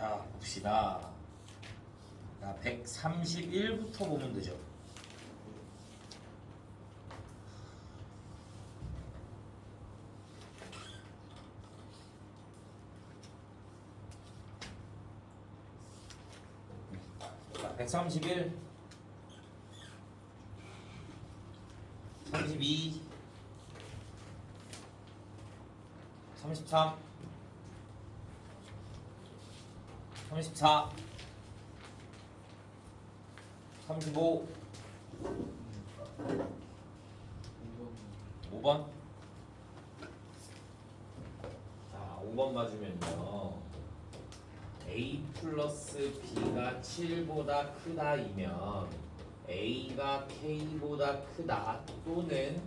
자, 봅시다. 자, 131부터 보면 되죠. 자, 131, 32, 33, 34, 35, 5번. 자, 5번 봐주면요. A 플러스 B가 7보다 크다이면 A가 K보다 크다 또는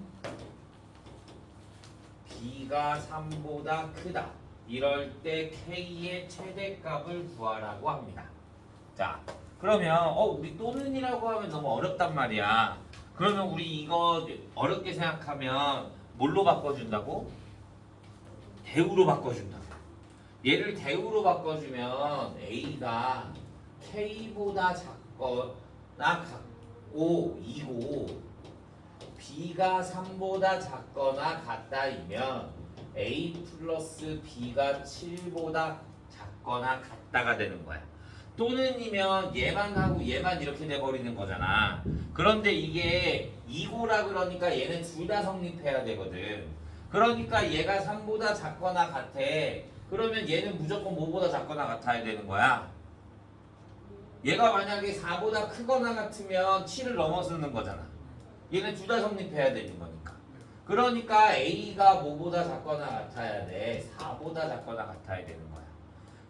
B가 3보다 크다. 이럴 때 K의 최대값을 구하라고 합니다. 자, 그러면 우리 또는이라고 하면 너무 어렵단 말이야. 그러면 우리 이거 어렵게 생각하면 뭘로 바꿔준다고? 대우로 바꿔준다. 얘를 대우로 바꿔주면 A가 K보다 작거나 같고 이고 B가 3보다 작거나 같다이면 A 플러스 B가 7보다 작거나 같다가 되는 거야. 또는이면 얘만 하고 얘만 이렇게 돼버리는 거잖아. 그런데 이게 이고라 그러니까 얘는 둘 다 성립해야 되거든. 그러니까 얘가 3보다 작거나 같아. 그러면 얘는 무조건 뭐보다 작거나 같아야 되는 거야. 얘가 만약에 4보다 크거나 같으면 7을 넘어서는 거잖아. 얘는 둘 다 성립해야 되는 거니까. 그러니까 A가 뭐보다 작거나 같아야 돼. 4보다 작거나 같아야 되는 거야.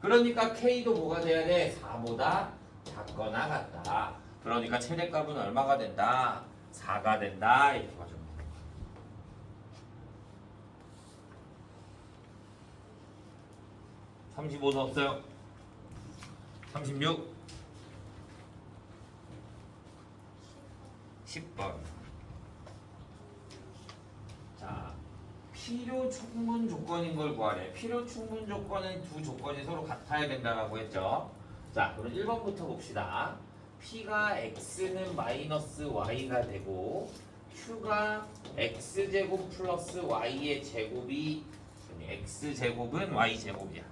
그러니까 K도 뭐가 돼야 돼? 4보다 작거나 같다. 그러니까 최대값은 얼마가 된다? 4가 된다. 이렇게 봐주면 돼. 35도 없어요. 36, 10번. 자, 필요 충분 조건인 걸 구하래. 필요 충분 조건은 두 조건이 서로 같아야 된다라고 했죠. 자, 그럼 1번부터 봅시다. P가 X는 마이너스 Y가 되고 Q가 X제곱 플러스 Y의 제곱이 X제곱은 Y제곱이야.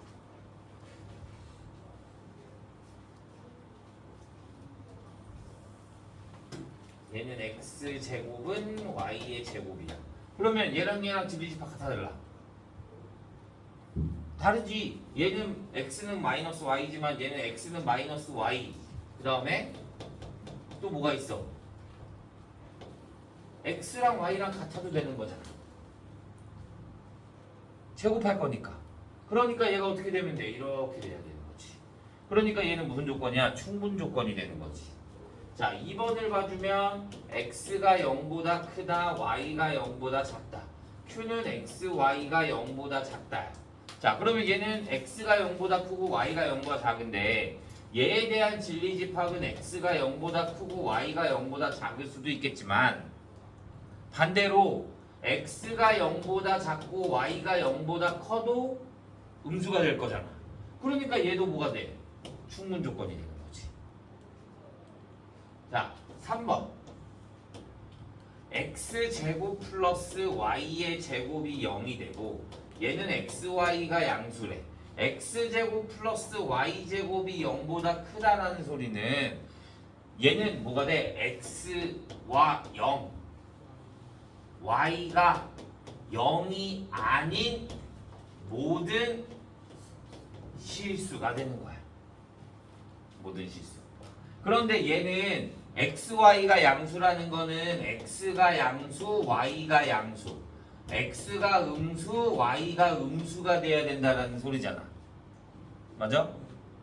얘는 X제곱은 Y의 제곱이야. 그러면 얘랑 디비집합 같아 달라? 다르지. 얘는 X는 마이너스 Y지만 얘는 X는 마이너스 Y. 그 다음에 또 뭐가 있어? X랑 Y랑 같아도 되는 거잖아. 제곱할 거니까. 그러니까 얘가 어떻게 되면 돼? 이렇게 돼야 되는 거지. 그러니까 얘는 무슨 조건이야? 충분 조건이 되는 거지. 자, 2번을 봐주면 x가 0보다 크다, y가 0보다 작다. q는 x, y가 0보다 작다. 자, 그러면 얘는 x가 0보다 크고 y가 0보다 작은데 얘에 대한 진리집합은 x가 0보다 크고 y가 0보다 작을 수도 있겠지만 반대로 x가 0보다 작고 y가 0보다 커도 음수가 될 거잖아. 그러니까 얘도 뭐가 돼? 충분 조건이 돼. 자, 3번. x제곱 플러스 y의 제곱이 0이 되고 얘는 xy가 양수래. x제곱 플러스 y제곱이 0보다 크다라는 소리는 얘는 뭐가 돼? x와 0 y가 0이 아닌 모든 실수가 되는 거야. 모든 실수. 그런데 얘는 xy가 양수라는 거는 x가 양수, y가 양수. x가 음수, y가 음수가 돼야 된다는 소리잖아. 맞아?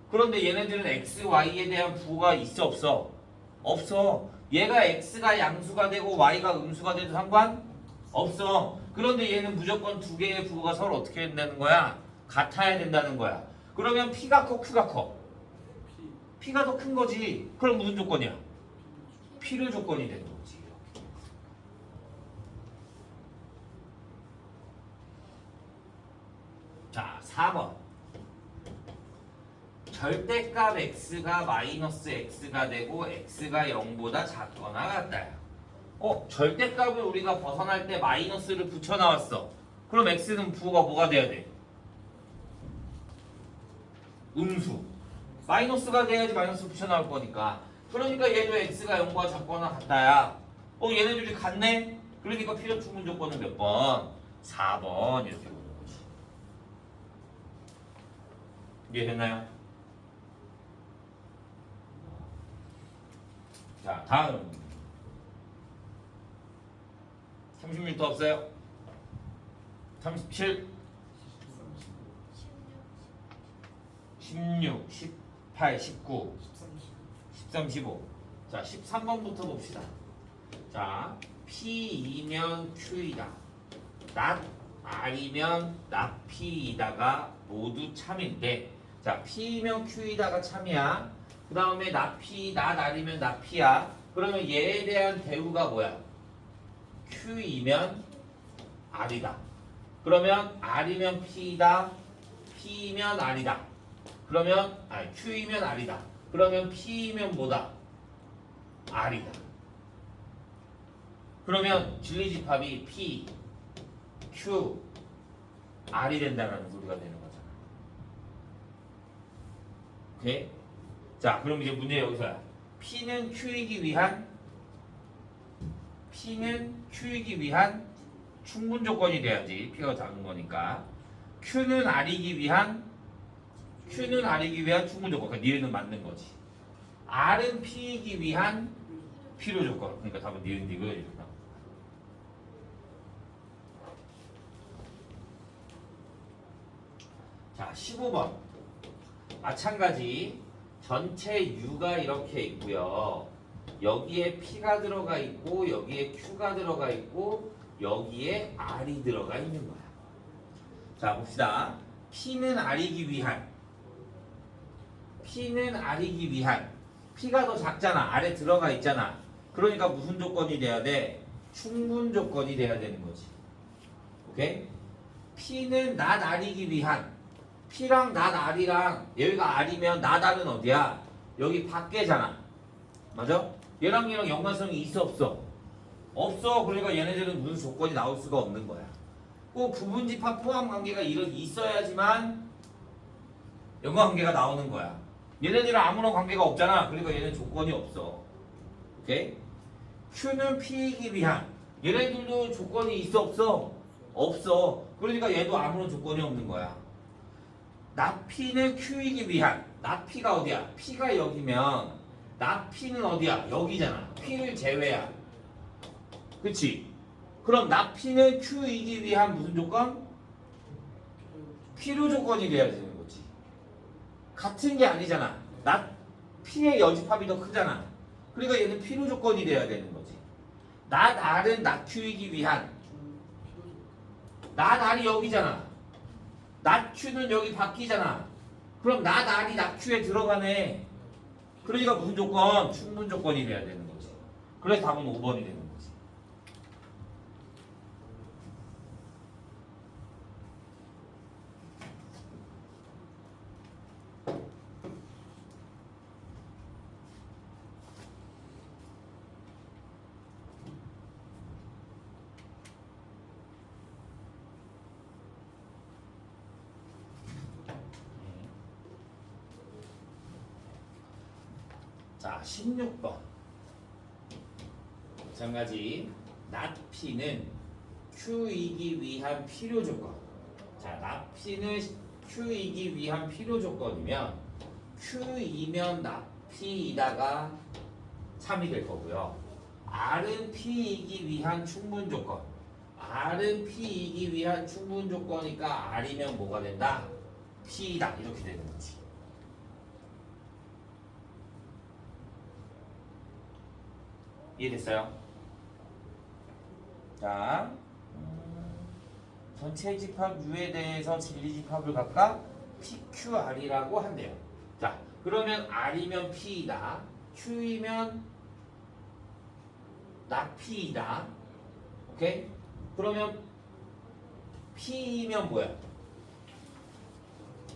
그런데 얘네들은 x, y에 대한 부호가 있어 없어? 없어. 얘가 x가 양수가 되고 y가 음수가 돼도 상관 없어. 그런데 얘는 무조건 두 개의 부호가 서로 어떻게 된다는 거야? 같아야 된다는 거야. 그러면 p가 커, q가 커? P가 더 큰 거지. 그럼 무슨 조건이야? 필요 조건이 되는 거지. 이렇게. 자, 4번. 절대값 x가 마이너스 x가 되고 x가 0보다 작거나 같다야. 절대값을 우리가 벗어날 때 마이너스를 붙여 나왔어. 그럼 x는 부호가 뭐가 돼야 돼? 음수. 마이너스가 돼야지 마이너스 붙여 나올 거니까. 그러니까 얘도 x가 0보다 작거나 같다야. 얘네들이 같네? 그러니까 필요 충분 조건은 몇 번? 4번 이렇게 보는 거지. 이해됐나요? 자, 다음 36도 없어요? 37 16 18 19 13 15 자, 13번부터 봅시다. 자, P이면 Q이다. not R이면 not P이다가 모두 참인데, 자, P이면 Q이다가 참이야. 그 다음에 not P, not R이면 not P야. 그러면 얘에 대한 대우가 뭐야? Q이면 R이다. 그러면 R이면 P이다. P이면 R이다. 그러면 Q이면 R이다. 그러면 P이면 뭐다? R이다. 그러면 진리집합이 P, Q, R이 된다는 소리가 되는 거잖아. 오케이? 자, 그럼 이제 문제 여기서야. P는 Q이기 위한 충분 조건이 돼야지. P가 작은 거니까. Q는 R이기 위한 충분 조건. 그러니까 니은은 맞는 거지. R은 P이기 위한 필요 조건. 그러니까 답은 니은 디귿 이렇게 나와. 자, 15번. 마찬가지. 전체 U가 이렇게 있고요. 여기에 P가 들어가 있고 여기에 Q가 들어가 있고 여기에 R이 들어가 있는 거야. 자, 봅시다. P는 R이기 위한 P가 더 작잖아. 아래 들어가 있잖아. 그러니까 무슨 조건이 돼야 돼? 충분 조건이 돼야 되는 거지. 오케이? P는 not R이기 위한 P랑 not R이랑 여기가 R이면 not R은 어디야? 여기 밖에잖아. 맞아? 얘랑 연관성이 있어 없어? 없어. 그러니까 얘네들은 무슨 조건이 나올 수가 없는 거야. 꼭 부분집합 포함 관계가 이렇게 있어야지만 연관관계가 나오는 거야. 얘네들은 아무런 관계가 없잖아. 그러니까 얘는 조건이 없어. 오케이? Q는 P이기 위한 얘네들도 조건이 있어 없어? 없어. 그러니까 얘도 아무런 조건이 없는 거야. not P는 Q이기 위한 not P가 어디야? P가 여기면 not P는 어디야? 여기잖아. P를 제외야. 그치? 그럼 not P는 Q이기 위한 무슨 조건? 필요 조건이 돼야 되는 거지. 같은 게 아니잖아. not P의 여집합이 더 크잖아. 그러니까 얘는 필요 조건이 돼야 되는 거지. not R은 not Q이기 위한 not R이 여기잖아. not Q는 여기 바뀌잖아. 그럼 not R이 not Q에 들어가네. 그러니까 무슨 조건? 충분 조건이 돼야 되는 거지. 그래서 답은 5번이 되는 거지. 자, 16번. 마찬가지. not P는 Q이기 위한 필요 조건. 자, not P는 Q이기 위한 필요 조건이면 Q이면 not P이다가 참이 될 거고요. R은 P이기 위한 충분 조건. R은 P이기 위한 충분 조건이니까 R이면 뭐가 된다? P이다. 이렇게 되는 거지. 이해됐어요? 자, 전체 집합 U에 대해서 진리집합을 각각 PQR이라고 한대요. 자, 그러면 R이면 P이다. Q이면 not P이다. 오케이? 그러면 P이면 뭐야?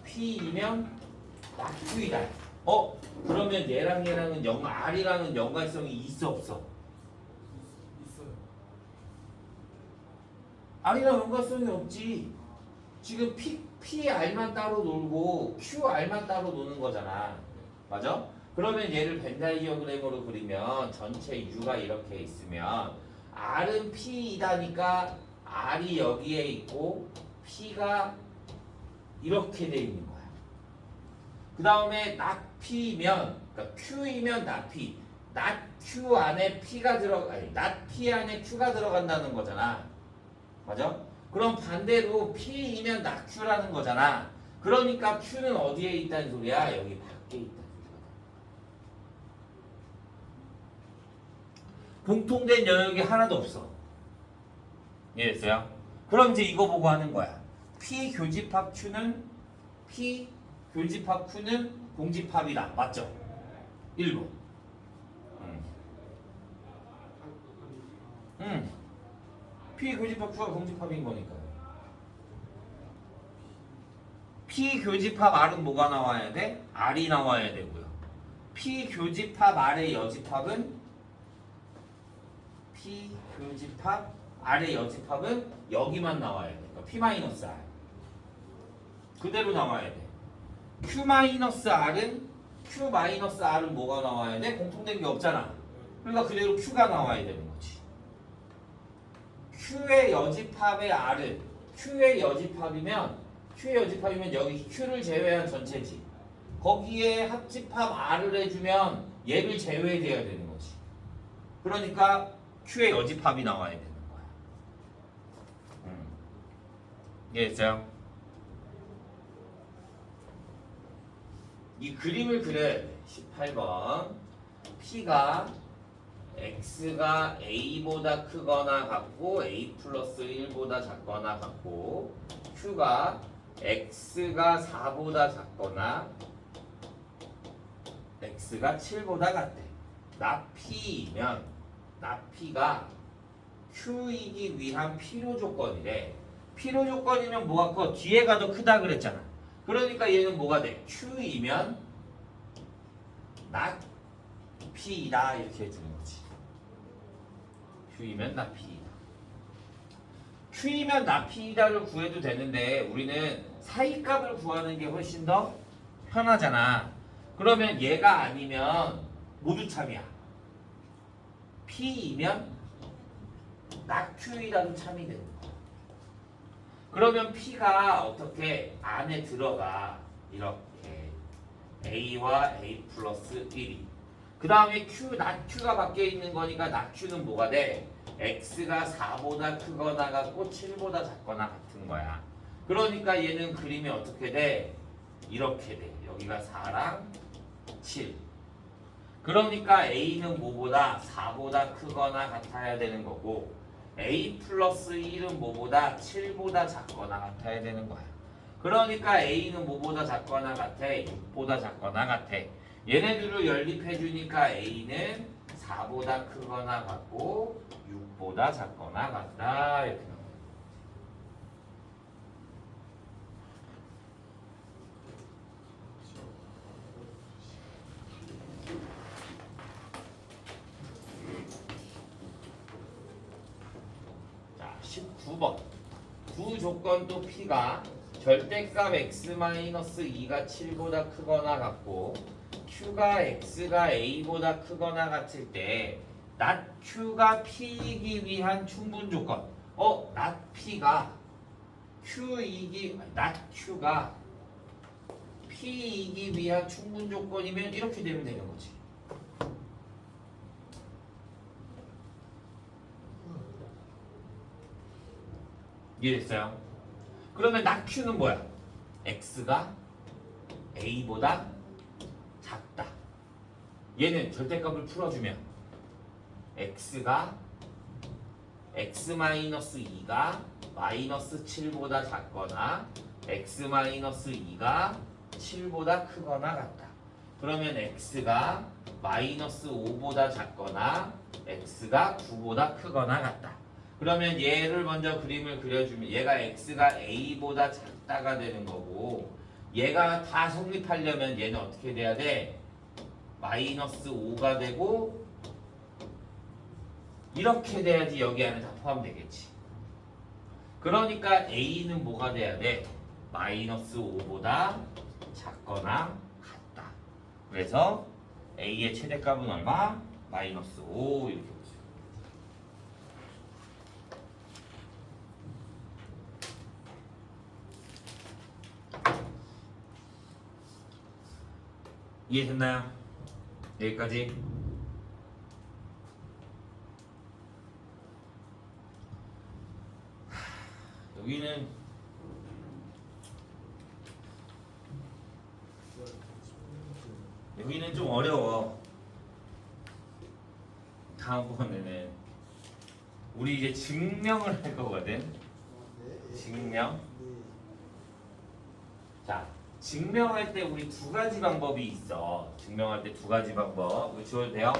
P이면 낙Q이다. 그러면 얘랑은 R이랑은 연관성이 있어 없어? 있어요. R이랑 연관성이 없지. 지금 PR만 따로 놀고 QR만 따로 노는 거잖아. 맞아? 그러면 얘를 벤 다이어그램으로 그리면 전체 U가 이렇게 있으면 R은 P이다니까 R이 여기에 있고 P가 이렇게 돼 있는 거야. 그 다음에 낙P면 그러니까 Q이면 낙P 낙Q 안에 P가 낙P 안에 Q가 들어간다는 거잖아. 맞아? 그럼 반대로 P이면 낙Q라는 거잖아. 그러니까 Q는 어디에 있다는 소리야? 여기 밖에 있다는 소리야. 공통된 영역이 하나도 없어. 이해됐어요? 그럼 이제 이거 보고 하는 거야. P 교집합 Q는 공집합이다. 맞죠? 1번. P 교집합 Q가 공집합인 거니까. P 교집합 R은 뭐가 나와야 돼? R이 나와야 되고요. P 교집합 R의 여집합은 여기만 나와야 돼. 그러니까 P-R. 그대로 나와야 돼. Q-R은 뭐가 나와야 돼? 공통된 게 없잖아. 그러니까 그대로 Q가 나와야 되는 거지. Q의 여집합이면 여기 Q를 제외한 전체지. 거기에 합집합 R을 해주면 얘를 제외돼야 되는 거지. 그러니까 Q의 여집합이 나와야 되는 거야. 이해했어요? 이 그림을 그려야 돼. 18번. P가 X가 A보다 크거나 같고 A 플러스 1보다 작거나 같고 Q가 X가 4보다 작거나 X가 7보다 같대. 낙P이면 낙P가 Q이기 위한 필요 조건이래. 필요 조건이면 뭐가 커? 뒤에가 더 크다 그랬잖아. 그러니까 얘는 뭐가 돼? Q이면 낙P이다 이렇게 해주는 거지. Q이면 낙P이다. Q이면 낙P이다를 구해도 되는데 우리는 사이값을 구하는 게 훨씬 더 편하잖아. 그러면 얘가 아니면 모두 참이야. P이면 낙Q이라도 참이 되는 거야. 그러면 P가 어떻게 안에 들어가 이렇게 A와 A 플러스 1이 그 다음에 낙Q가 밖에 있는 거니까 낙Q는 뭐가 돼? X가 4보다 크거나 같고 7보다 작거나 같은 거야. 그러니까 얘는 그림이 어떻게 돼? 이렇게 돼. 여기가 4랑 7. 그러니까 A는 뭐보다 4보다 크거나 같아야 되는 거고 A 플러스 1은 뭐보다 7보다 작거나 같아야 되는 거야. 그러니까 A는 뭐보다 작거나 같아? 6보다 작거나 같아. 얘네들을 연립해 주니까 A는 4보다 크거나 같고 6보다 작거나 같다. 이렇게 나와요. 자, 19번. 두 조건 또 P가 절대값 x-2가 7보다 크거나 같고 Q가 X가 A보다 크거나 같을 때 낮 Q가 P이기 위한 충분 조건. 낮 Q가 P이기 위한 충분 조건이면 이렇게 되면 되는 거지. 이해됐어요? 그러면 낮 Q는 뭐야? X가 A보다 작다. 얘는 절대값을 풀어주면 X가 X-2가 마이너스 7보다 작거나 X-2가 7보다 크거나 같다. 그러면 X가 마이너스 5보다 작거나 X가 9보다 크거나 같다. 그러면 얘를 먼저 그림을 그려주면 얘가 X가 A보다 작다가 되는 거고 얘가 다 성립하려면 얘는 어떻게 돼야 돼? 마이너스 5가 되고 이렇게 돼야지 여기 안에 다 포함되겠지. 그러니까 A는 뭐가 돼야 돼? 마이너스 5보다 작거나 같다. 그래서 A의 최대값은 얼마? 마이너스 5 이렇게 보죠. 이해됐나요? 여기까지. 여기는 좀 어려워. 다음번에는 우리 이제 증명을 할 거거든. 증명. 자, 증명할 때 우리 두 가지 방법이 있어. 증명할 때 두 가지 방법. 이거 지워도 돼요?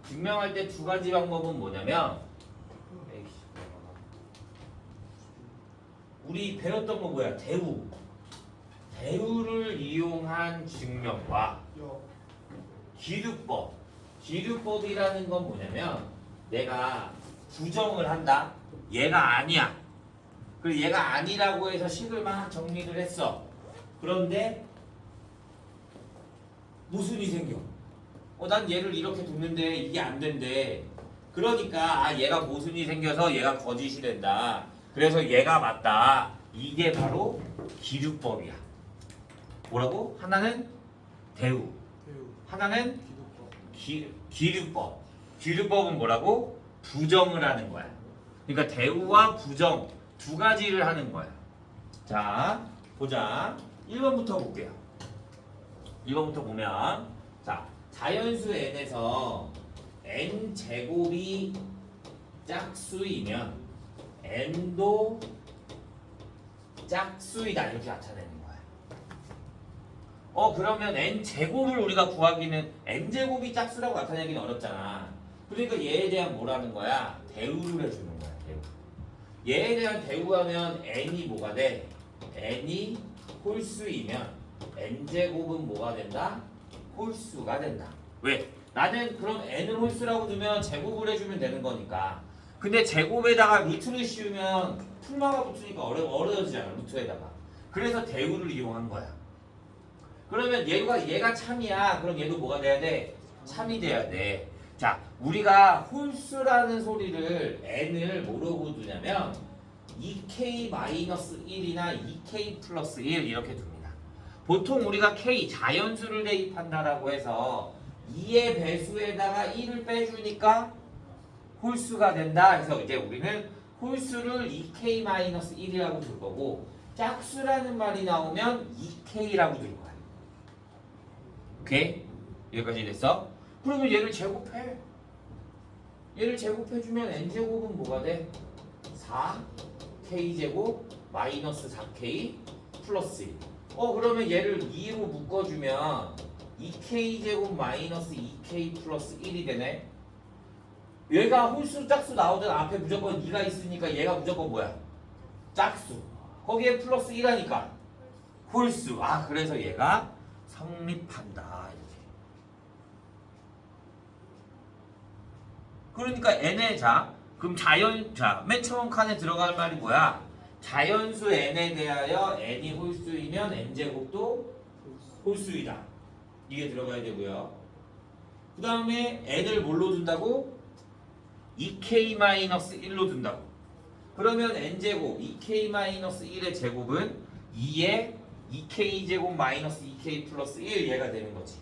증명할 때 두 가지 방법은 뭐냐면 우리 배웠던 거 뭐야? 대우. 대우를 이용한 증명과 기류법. 기류법이라는 건 뭐냐면 내가 부정을 한다. 얘가 아니야. 그리고 얘가 아니라고 해서 식을 막 정리를 했어. 그런데 모순이 생겨. 난 얘를 이렇게 뒀는데 이게 안 된대. 그러니까 얘가 모순이 생겨서 얘가 거짓이 된다. 그래서 얘가 맞다. 이게 바로 기류법이야. 뭐라고? 하나는 대우. 하나는 기류법. 기류법은 뭐라고? 부정을 하는 거야. 그러니까 대우와 부정 두 가지를 하는 거야. 자, 보자. 1번부터 볼게요. 1번부터 보면 자, 자연수 n에서 n 제곱이 짝수이면 n도 짝수이다 이렇게 나타내는 거야. 그러면 n 제곱을 우리가 구하기는 n 제곱이 짝수라고 나타내기는 어렵잖아. 그러니까 얘에 대한 뭐라는 거야? 대우를 해주는 거야. 대우. 얘에 대한 대우하면 n이 뭐가 돼? n이 홀수이면 n 제곱은 뭐가 된다? 홀수가 된다. 왜? 나는 그럼 n을 홀수라고 두면 제곱을 해주면 되는 거니까. 근데 제곱에다가 루트를 씌우면 풀마가 붙으니까 어려워지잖아. 루트에다가. 그래서 대우를 이용한 거야. 그러면 얘가 참이야. 그럼 얘도 뭐가 돼야 돼? 참이 돼야 돼. 자, 우리가 홀수라는 소리를 n을 뭐라고 두냐면 2k-1이나 2k 플러스 1 이렇게 둡니다. 보통 우리가 k 자연수를 대입한다라고 해서 2의 배수에다가 1을 빼주니까 홀수가 된다. 그래서 이제 우리는 홀수를 2k-1이라고 둘 거고 짝수라는 말이 나오면 2k라고 둘 거야. 오케이? 여기까지 됐어? 그러면 얘를 제곱해. 얘를 제곱해주면 n제곱은 뭐가 돼? 4k제곱 마이너스 4k 플러스 1. 그러면 얘를 2로 묶어주면 2k제곱 마이너스 2k 플러스 1이 되네. 얘가 홀수 짝수 나오든 앞에 무조건 2가 있으니까 얘가 무조건 뭐야? 짝수. 거기에 플러스 1하니까 홀수. 그래서 얘가 성립한다. 이렇게. 그러니까 n의 그럼 맨 처음 칸에 들어갈 말이 뭐야? 자연수 n에 대하여 n이 홀수이면 n제곱도 홀수이다. 이게 들어가야 되고요. 그 다음에 n을 뭘로 둔다고? 2k-1로 둔다고. 그러면 n제곱 2k-1의 제곱은 2의 2k제곱 마이너스 2k 플러스 1 얘가 되는 거지.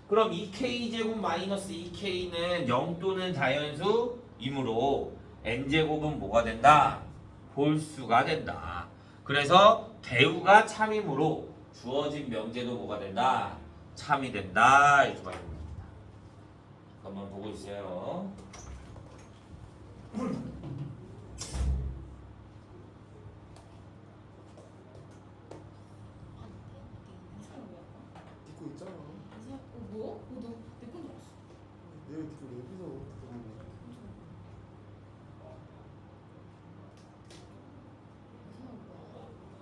그럼 2k제곱 마이너스 2k는 0 또는 자연수이므로 n제곱은 뭐가 된다? 홀수가 된다. 그래서 대우가 참이므로 주어진 명제도 뭐가 된다? 참이 된다. 이렇게 말합니다. 한번 보고 있어요. 듣고 있잖아. 뭐? 너내건 줄 알았어. 내가 듣고 여기서 듣고 있는 거야.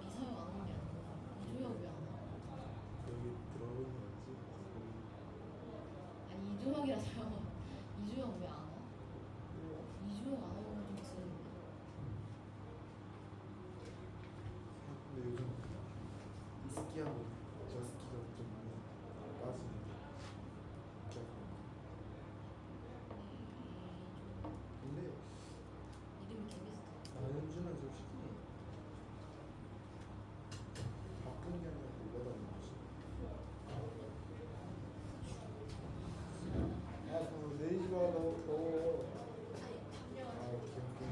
이상한 안 하는 게 이주영 왜 안 와? 이주영 안 오는 건좀 지는데. 근데 요즘 이스키하고 저스키가 좀 많이 빠지는데. 근데 이름이 개비슷해. 나연주는 솔직히 바쁜 게 아니라 올라다니는 거지. 아, 그거 내리지 마, 너무 더워. 아, 오케이.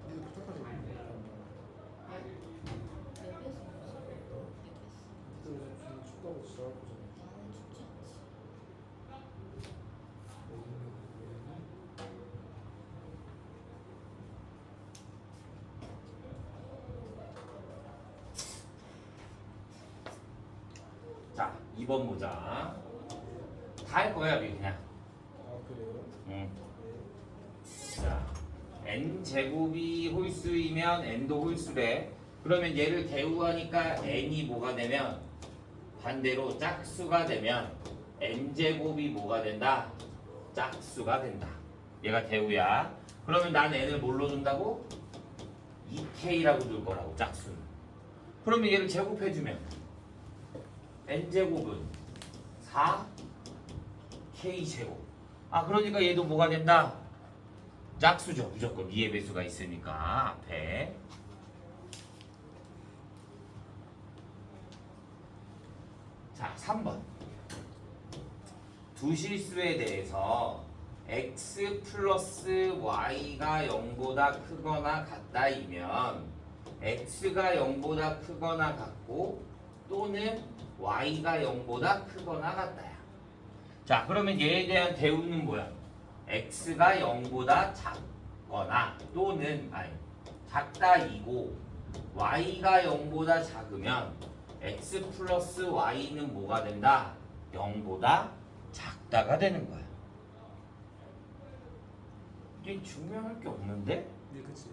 니도 부탁하지 마. 내 뺐어. 내 뺐어. 니도 요즘 춥다고 지랄할 거잖아. 나는 춥지 않지. 자, 2번 보자. 다 할 거야, 우리 그냥. 아, 그래요? 응. 자, n 제곱이 홀수이면 n도 홀수래. 그러면 얘를 대우하니까 n이 뭐가 되면 반대로 짝수가 되면 n 제곱이 뭐가 된다? 짝수가 된다. 얘가 대우야. 그러면 난 n을 뭘로 둔다고? 2k라고 둘 거라고 짝수는. 그러면 얘를 제곱해주면 n 제곱은 4k 제곱. 아 그러니까 얘도 뭐가 된다? 짝수죠. 무조건 미의 배수가 있으니까 앞에. 자 3번 두 실수에 대해서 x 플러스 y가 0보다 크거나 같다이면 x가 0보다 크거나 같고 또는 y가 0보다 크거나 같다야. 자 그러면 얘에 대한 대우는 뭐야? x가 0보다 작거나 또는 아니 작다이고 y가 0보다 작으면 x 플러스 y는 뭐가 된다? 0보다 작다가 되는 거야. 이게 중요할 게 없는데? 네, 그치.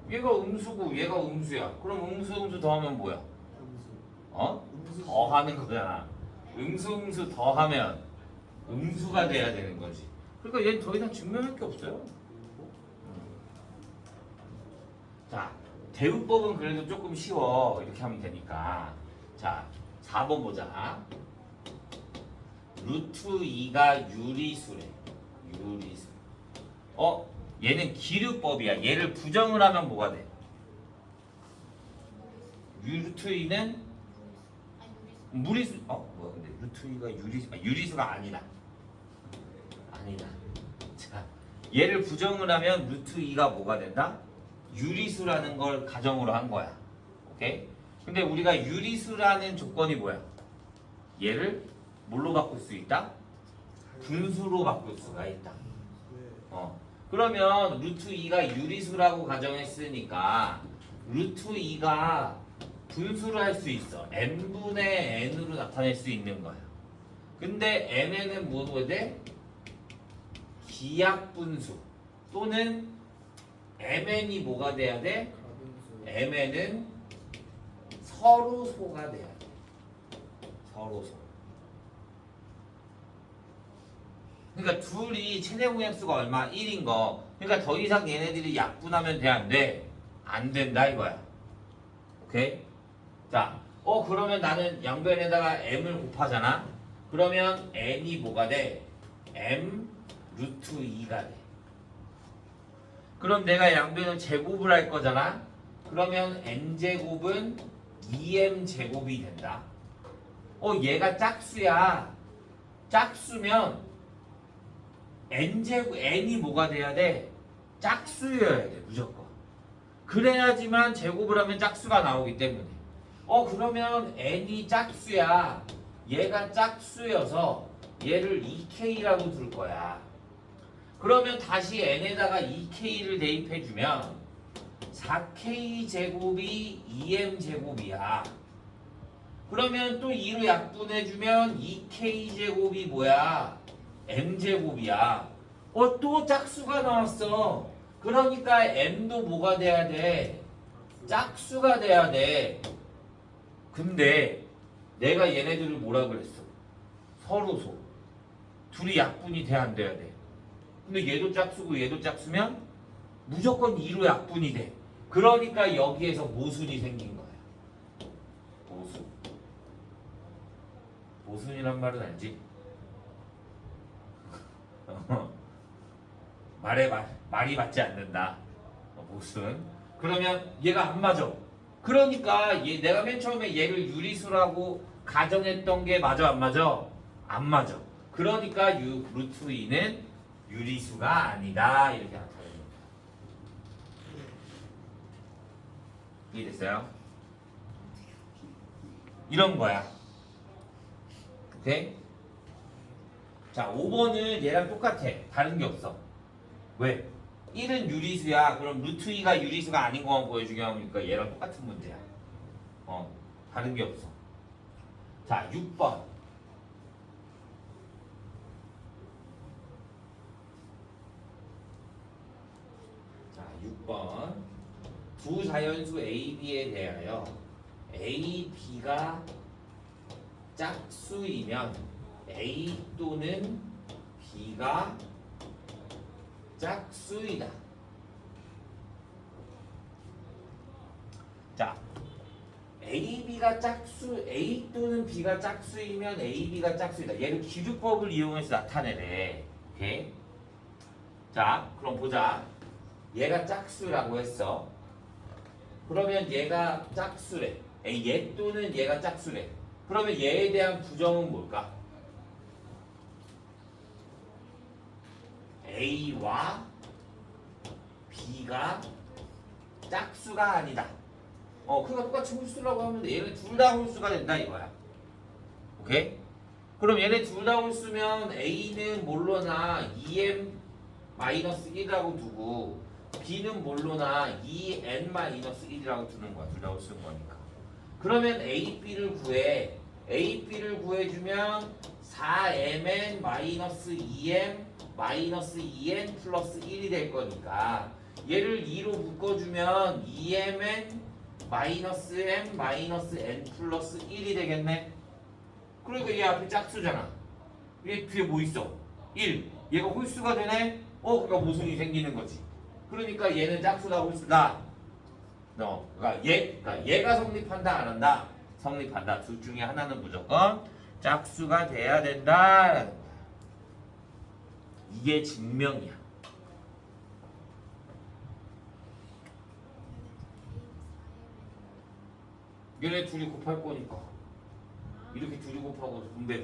얘가 음수고 얘가 음수야. 그럼 음수 더하면 뭐야? 음수. 어? 음수. 더하는 거잖아. 음수 더하면 음수가 돼야 되는 거지. 그러니까 얘는 더 이상 증명할 게 없어요. 그리고 자, 대우법은 그래도 조금 쉬워. 이렇게 하면 되니까. 자, 4번 보자. 루트 2가 유리수래. 유리수. 얘는 기류법이야. 얘를 부정을 하면 뭐가 돼? 루트 2는 아니 우리 무리수. 뭐야 근데 루트 2가 유리수가 아니다. 아니다. 자, 얘를 부정을 하면 루트 2가 뭐가 된다? 유리수라는 걸 가정으로 한 거야. 오케이? 근데 우리가 유리수라는 조건이 뭐야? 얘를 뭘로 바꿀 수 있다? 분수로 바꿀 수가 있다. 네. 그러면 루트 2가 유리수라고 가정했으니까 루트 2가 분수를 할 수 있어. n분의 n으로 나타낼 수 있는 거야. 근데 mn은 뭐로 돼? 기하분수 또는 mn이 뭐가 돼야 돼? 가분수. mn은 서로소가 돼야 돼. 서로소. 그러니까 둘이 최대 공약수가 얼마? 1인 거. 그러니까 더 이상 얘네들이 약분하면 돼, 안 돼? 안 된다 이거야. 오케이? 자, 그러면 나는 양변에다가 m을 곱하잖아. 그러면 n이 뭐가 돼? m 루트 2가 돼. 그럼 내가 양변을 제곱을 할 거잖아. 그러면 n제곱은 2m 제곱이 된다. 얘가 짝수야. 짝수면 n제곱, n이 뭐가 돼야 돼? 짝수여야 돼, 무조건. 그래야지만 제곱을 하면 짝수가 나오기 때문에. 그러면 n이 짝수야. 얘가 짝수여서 얘를 2k라고 둘 거야. 그러면 다시 n에다가 2k를 대입해주면 4k 제곱이 2m 제곱이야. 그러면 또 2로 약분해주면 2k 제곱이 뭐야? m 제곱이야. 또 짝수가 나왔어. 그러니까 m도 뭐가 돼야 돼? 짝수가 돼야 돼. 근데 내가 얘네들을 뭐라 그랬어? 서로소. 둘이 약분이 돼 안 돼야 돼? 근데 얘도 짝수고 얘도 짝수면 무조건 2로 약분이 돼. 그러니까 여기에서 모순이 생긴 거야. 모순. 모순이란 말은 알지? 말이 맞지 않는다. 모순. 그러면 얘가 안 맞아. 그러니까 내가 맨 처음에 얘를 유리수라고 가정했던 게 맞아 안 맞아? 안 맞아. 그러니까 루트 2는 유리수가 아니다. 이렇게 나타내는 거야. 이해됐어요? 이런 거야. 오케이? 자, 5번은 얘랑 똑같아. 다른 게 없어. 왜? 1은 유리수야. 그럼 루트 2가 유리수가 아닌 것만 보여주게 하니까 얘랑 똑같은 문제야. 다른 게 없어. 자, 6번. 자, 6번. 두 자연수 A, B에 대하여 A, B가 짝수이면 A 또는 B가 짝수이다. 자, A, B가 짝수, A 또는 B가 짝수이면 A, B가 짝수이다. 얘를 기류법을 이용해서 나타내래. 오케이? 자, 그럼 보자. 얘가 짝수라고 했어. 그러면 얘가 짝수래. 얘 또는 얘가 짝수래. 그러면 얘에 대한 부정은 뭘까? A와 B가 짝수가 아니다. 그가 똑같이 홀수라고 하면 돼. 얘는 둘 다 홀수가 된다 이거야. 오케이? 그럼 얘네 둘 다 홀수면 A는 뭘로 나 2m-1이라고 두고 B는 뭘로 나 2n-1이라고 두는 거야. 둘 다 홀수인 거니까. 그러면 A, B를 구해. A, B를 구해주면 4mn-2m-2n 플러스 1이 될 거니까 얘를 2로 묶어주면 2mn-m-n 플러스 1이 되겠네. 그러니까 얘 앞에 짝수잖아. 얘 뒤에 뭐 있어? 1. 얘가 홀수가 되네? 그러니까 모순이 생기는 거지. 그러니까 얘는 짝수다 홀수다. 그러니까 얘가 성립한다 안 한다? 성립한다. 둘 중에 하나는 무조건 짝수가 돼야 된다. 이게 증명이야. 얘네 둘이 곱할 거니까 이렇게 둘이 곱하고 분배.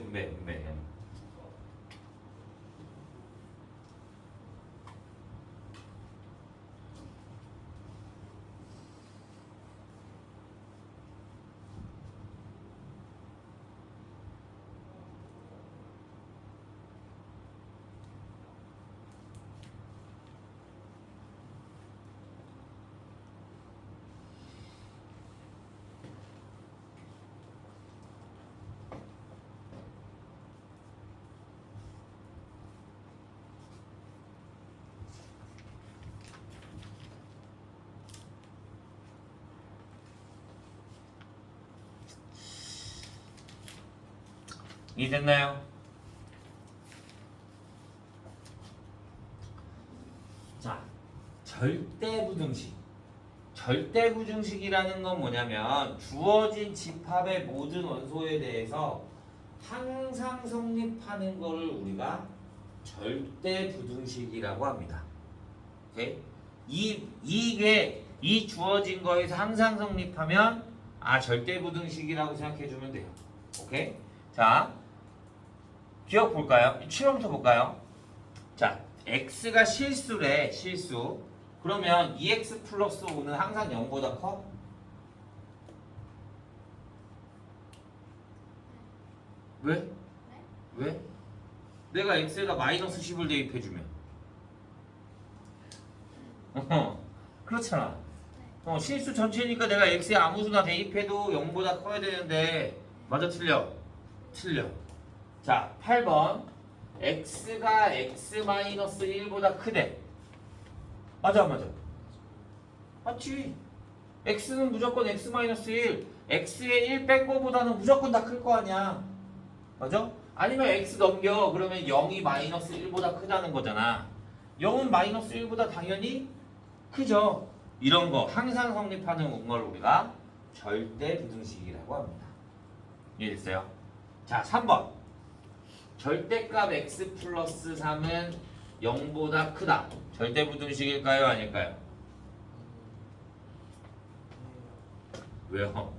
이해됐나요? 자, 절대부등식. 절대부등식이라는 건 뭐냐면 주어진 집합의 모든 원소에 대해서 항상 성립하는 것을 우리가 절대부등식이라고 합니다. 오케이? 이 주어진 거에서 항상 성립하면 절대부등식이라고 생각해 주면 돼요. 오케이? 자, 기억 볼까요? 7번부터 볼까요? 자, x가 실수래, 실수. 그러면 2x 플러스 5는 항상 0보다 커? 왜? 왜? 내가 x에다 마이너스 10을 대입해주면 그렇잖아. 실수 전체니까 내가 x에 아무 수나 대입해도 0보다 커야 되는데 맞아 틀려? 틀려. 자, 8번 x가 x-1보다 크대. 맞아 안 맞아? 맞지. x는 무조건 x-1. x에 1 뺀 거보다는 무조건 다 클 거 아니야. 맞아? 아니면 x 넘겨. 그러면 0이 마이너스 1보다 크다는 거잖아. 0은 마이너스 1보다 당연히 크죠. 이런 거 항상 성립하는 걸 우리가 절대 부등식이라고 합니다. 이해됐어요? 자, 3번. 절대값 x 플러스 3은 0보다 크다. 절대 부등식일까요? 아닐까요? 왜요?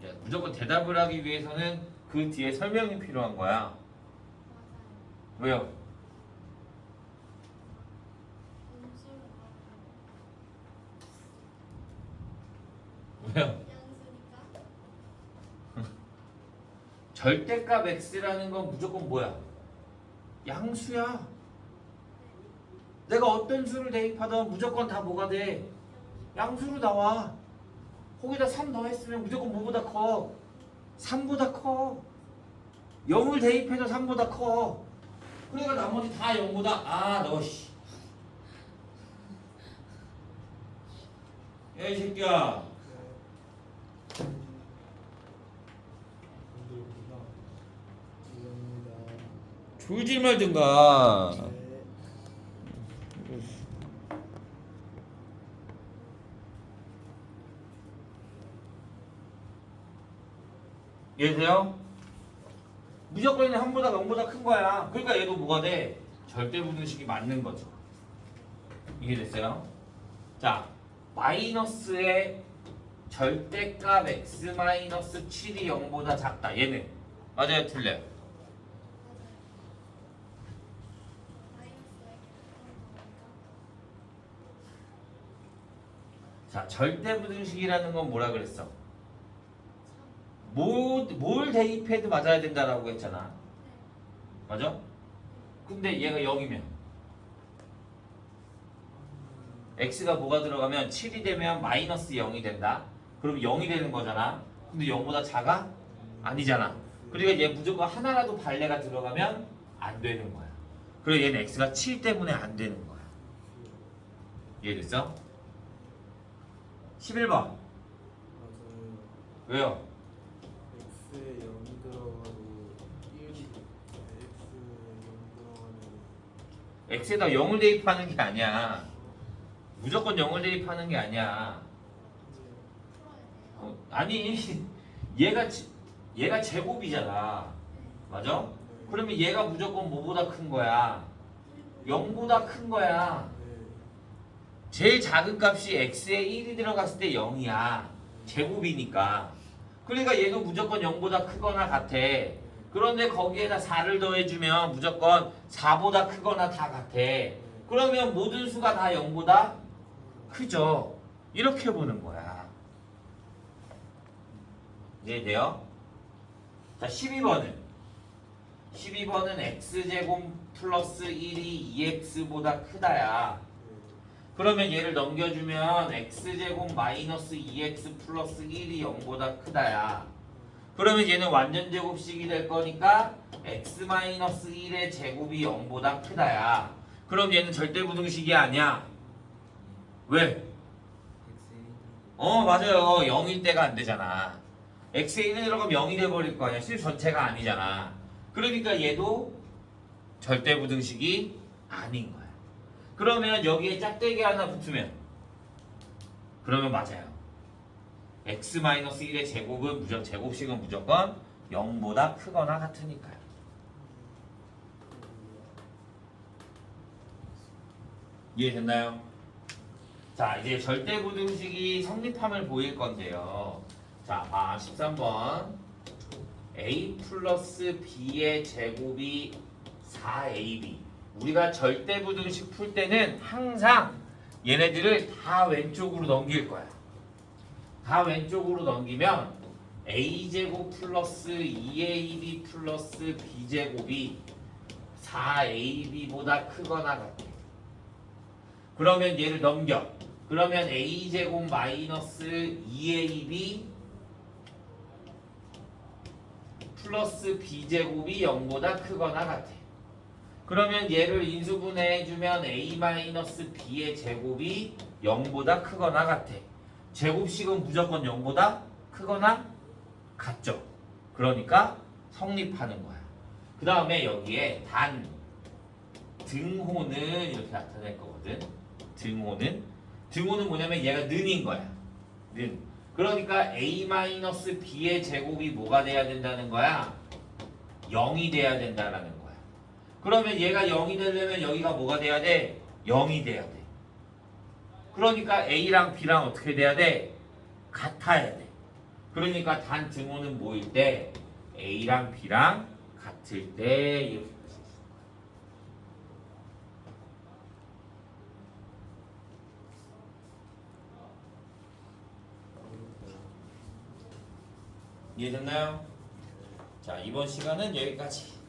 야, 무조건 대답을 하기 위해서는 그 뒤에 설명이 필요한 거야. 왜요? 왜요? 절대값 x라는 건 무조건 뭐야? 양수야. 내가 어떤 수를 대입하든 무조건 다 뭐가 돼? 양수로 나와. 거기다 3 더했으면 무조건 뭐보다 커? 3보다 커. 0을 대입해도 3보다 커. 그러니까 나머지 다 0보다. 아, 너 씨. 야, 이 새끼야. 힘들구나. 이해합니다. 졸지 말든가. 네. 이해되세요? 무조건 1보다 0보다 큰 거야. 그러니까 얘도 뭐가 돼? 절대 부등식이 맞는 거죠. 이해됐어요? 자, 마이너스의 절대값 x-7이 0보다 작다. 얘는 맞아요? 틀려요? 자, 절대 부등식이라는 건 뭐라 그랬어? 뭘 대입해도 맞아야 된다라고 했잖아. 맞아? 근데 얘가 0이면 x가 뭐가 들어가면 7이 되면 마이너스 0이 된다. 그럼 0이 되는 거잖아. 근데 0보다 작아? 아니잖아. 그러니까 얘 무조건 하나라도 발레가 들어가면 안 되는 거야. 그리고 얘는 x가 7 때문에 안 되는 거야. 이해됐어? 11번. 맞아요. 왜요? x에 0이 들어가고 1이 x에 0 들어가면 x에다 0을 대입하는 게 아니야. 무조건 0을 대입하는 게 아니야. 아니 얘가 제곱이잖아. 맞아? 그러면 얘가 무조건 뭐보다 큰 거야? 0보다 큰 거야. 네. 제일 작은 값이 x에 1이 들어갔을 때 0이야. 제곱이니까. 그러니까 얘도 무조건 0보다 크거나 같아. 그런데 거기에다 4를 더해주면 무조건 4보다 크거나 다 같아. 그러면 모든 수가 다 0보다 크죠. 이렇게 보는 거야. 이해돼요? 자, 12번은 x제곱 플러스 1이 2x보다 크다야. 그러면 얘를 넘겨주면 x제곱 마이너스 2x 플러스 1이 0보다 크다야. 그러면 얘는 완전 제곱식이 될 거니까 x 마이너스 1의 제곱이 0보다 크다야. 그럼 얘는 절대 부등식이 아니야. 왜? 맞아요. 0일 때가 안 되잖아. x에 1이 들어가면 0이 돼버릴 거 아니야. 실 전체가 아니잖아. 그러니까 얘도 절대 부등식이 아닌 거야. 그러면 여기에 짝대기 하나 붙으면 그러면 맞아요. x-1의 제곱은 제곱식은 무조건 0보다 크거나 같으니까요. 이해됐나요? 자, 이제 절대 부등식이 성립함을 보일 건데요. 자, 13번 a 플러스 b의 제곱이 4ab. 우리가 절대 부등식 풀 때는 항상 얘네들을 다 왼쪽으로 넘길 거야. 다 왼쪽으로 넘기면 a제곱 플러스 2ab 플러스 b제곱이 4ab보다 크거나 같아. 그러면 얘를 넘겨. 그러면 a제곱 마이너스 2ab 플러스 b제곱이 0보다 크거나 같아. 그러면 얘를 인수분해해주면 a-b의 제곱이 0보다 크거나 같아. 제곱식은 무조건 0보다 크거나 같죠. 그러니까 성립하는 거야. 그 다음에 여기에 단 등호는 이렇게 나타낼 거거든. 등호는 뭐냐면 얘가 는인 거야. 는. 그러니까 a-b의 제곱이 뭐가 돼야 된다는 거야? 0이 돼야 된다라는 거야. 그러면 얘가 0이 되려면 여기가 뭐가 돼야 돼? 0이 돼야 돼. 그러니까 a랑 b랑 어떻게 돼야 돼? 같아야 돼. 그러니까 단 등호는 뭐일 때? a랑 b랑 같을 때 이렇게 볼 수 있어. 이해됐나요? 자, 이번 시간은 여기까지.